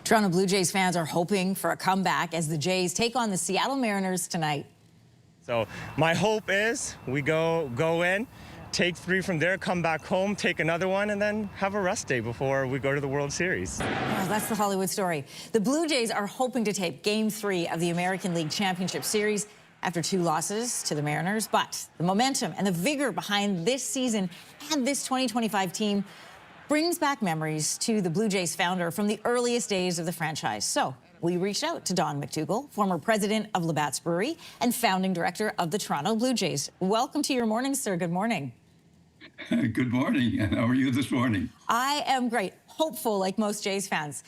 Toronto Blue Jays fans are hoping for a comeback as the Jays take on the Seattle Mariners tonight. So my hope is we go in, take 3 from there, come back home, take another one, and then have a rest day before we go to the World Series. Well, that's the Hollywood story. The Blue Jays are hoping to take Game 3 of the American League Championship Series after 2 losses to the Mariners. But the momentum and the vigor behind this season and this 2025 team brings back memories to the Blue Jays founder from the earliest days of the franchise. So we reached out to Don McDougall, former president of Labatt's Brewery and founding director of the Toronto Blue Jays. Welcome to your morning, sir. Good morning. Good morning. And how are you this morning? I am great. Hopeful, like most Jays fans.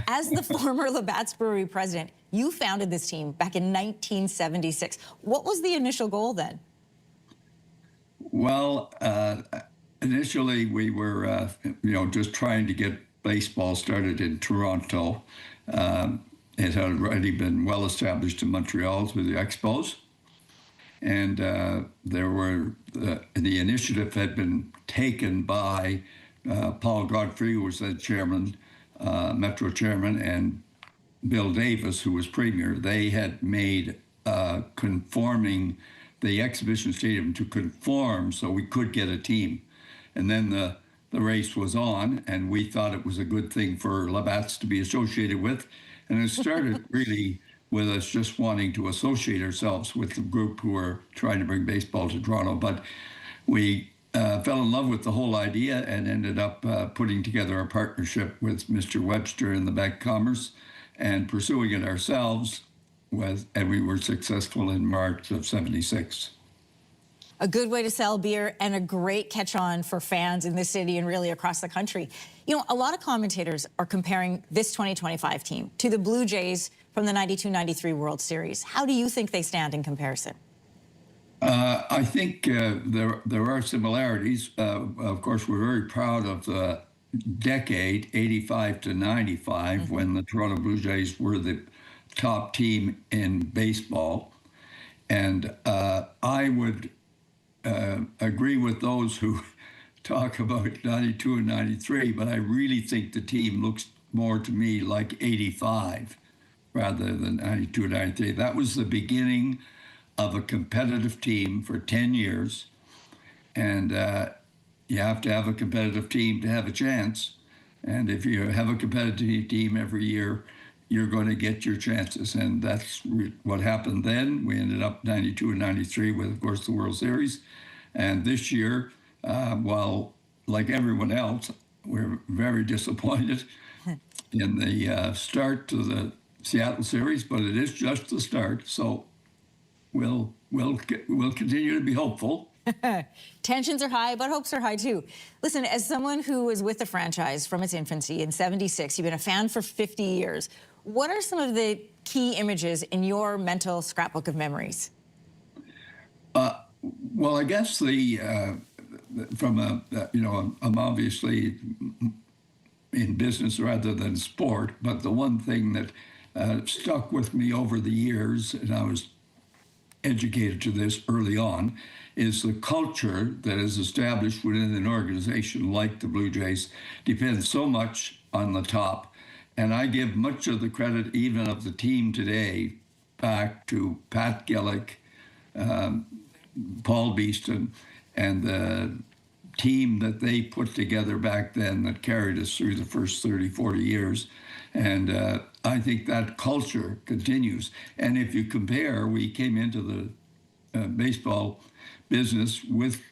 As the former Labatt's Brewery president, you founded this team back in 1976. What was the initial goal then? Well, initially we were, just trying to get baseball started in Toronto. It had already been well established in Montreal with the Expos. And there were, the initiative had been taken by Paul Godfrey, who was the chairman, Metro chairman, and Bill Davis, who was premier. They had made conforming the exhibition stadium to conform so we could get a team. And then the race was on, and we thought it was a good thing for Labatt's to be associated with. And it started really with us just wanting to associate ourselves with the group who were trying to bring baseball to Toronto. But we fell in love with the whole idea and ended up putting together a partnership with Mr. Webster and the Bank of Commerce and pursuing it ourselves, and we were successful in March of '76. A good way to sell beer and a great catch-on for fans in this city and really across the country. You know, a lot of commentators are comparing this 2025 team to the Blue Jays from the 92-93 World Series. How do you think they stand in comparison? I think there are similarities. Of course, we're very proud of the decade, 85 to 95, when the Toronto Blue Jays were the top team in baseball. And I would agree with those who talk about 92 and 93, but I really think the team looks more to me like 85 rather than 92 and 93. That was the beginning of a competitive team for 10 years. And you have to have a competitive team to have a chance. And if you have a competitive team every year, you're going to get your chances. And that's what happened then. We ended up 92 and 93 with, of course, the World Series. And this year, while like everyone else, we're very disappointed in the start to the Seattle series, but it is just the start. So we'll continue to be hopeful. Tensions are high, but hopes are high too. Listen, as someone who was with the franchise from its infancy in '76, you've been a fan for 50 years. What are some of the key images in your mental scrapbook of memories? Well, I guess I'm obviously in business rather than sport, but the one thing that stuck with me over the years, and I was educated to this early on, is the culture that is established within an organization like the Blue Jays depends so much on the top. And I give much of the credit, even of the team today, back to Pat Gillick, Paul Beeston, and the team that they put together back then that carried us through the first 30, 40 years. And I think that culture continues. And if you compare, we came into the baseball business with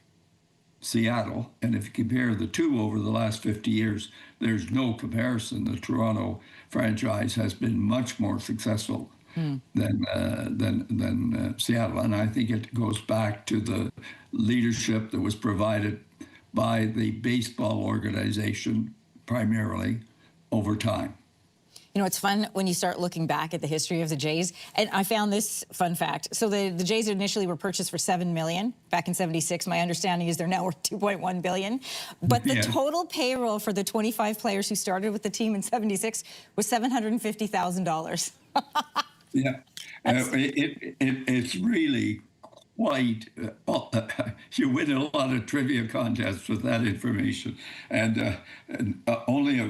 Seattle, and if you compare the two over the last 50 years, there's no comparison. The Toronto franchise has been much more successful than Seattle. And I think it goes back to the leadership that was provided by the baseball organization primarily over time. You know, it's fun when you start looking back at the history of the Jays. And I found this fun fact. So the Jays initially were purchased for $7 million back in '76. My understanding is they're now worth $2.1 billion. But the total payroll for the 25 players who started with the team in '76 was $750,000. Yeah, it's really quite. You win a lot of trivia contests with that information. And only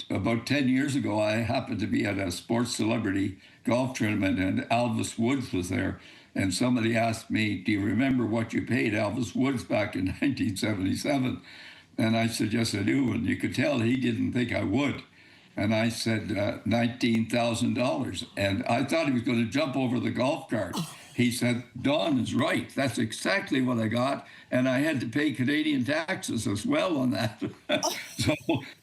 about 10 years ago, I happened to be at a sports celebrity golf tournament, and Elvis Woods was there. And somebody asked me, "Do you remember what you paid Elvis Woods back in 1977?" And I said, "Yes, I do." And you could tell he didn't think I would. And I said, $19,000. And I thought he was going to jump over the golf cart. He said, "Don is right. That's exactly what I got." And I had to pay Canadian taxes as well on that. So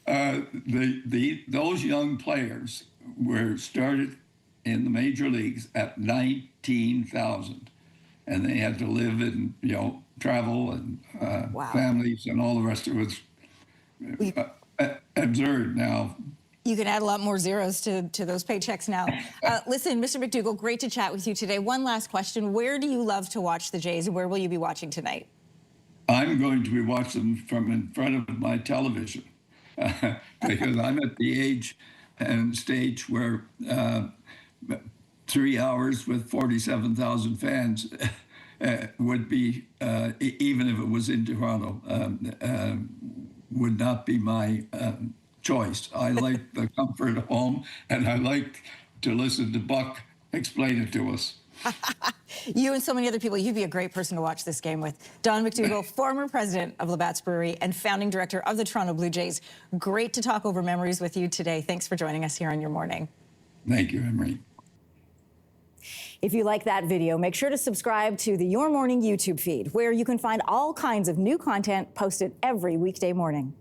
those young players were started in the major leagues at 19,000. And they had to live and, travel and Wow. families and all the rest of it. Was absurd now. You can add a lot more zeros to those paychecks now. Listen, Mr. McDougall, great to chat with you today. One last question. Where do you love to watch the Jays, and where will you be watching tonight? I'm going to be watching from in front of my television because I'm at the age and stage where 3 hours with 47,000 fans would be, even if it was in Toronto, would not be my choice. I like the comfort of home, and I like to listen to Buck explain it to us. You and so many other people, you'd be a great person to watch this game with. Don McDougall, former president of Labatt's Brewery and founding director of the Toronto Blue Jays. Great to talk over memories with you today. Thanks for joining us here on Your Morning. Thank you, Anne-Marie. If you like that video, make sure to subscribe to the Your Morning YouTube feed, where you can find all kinds of new content posted every weekday morning.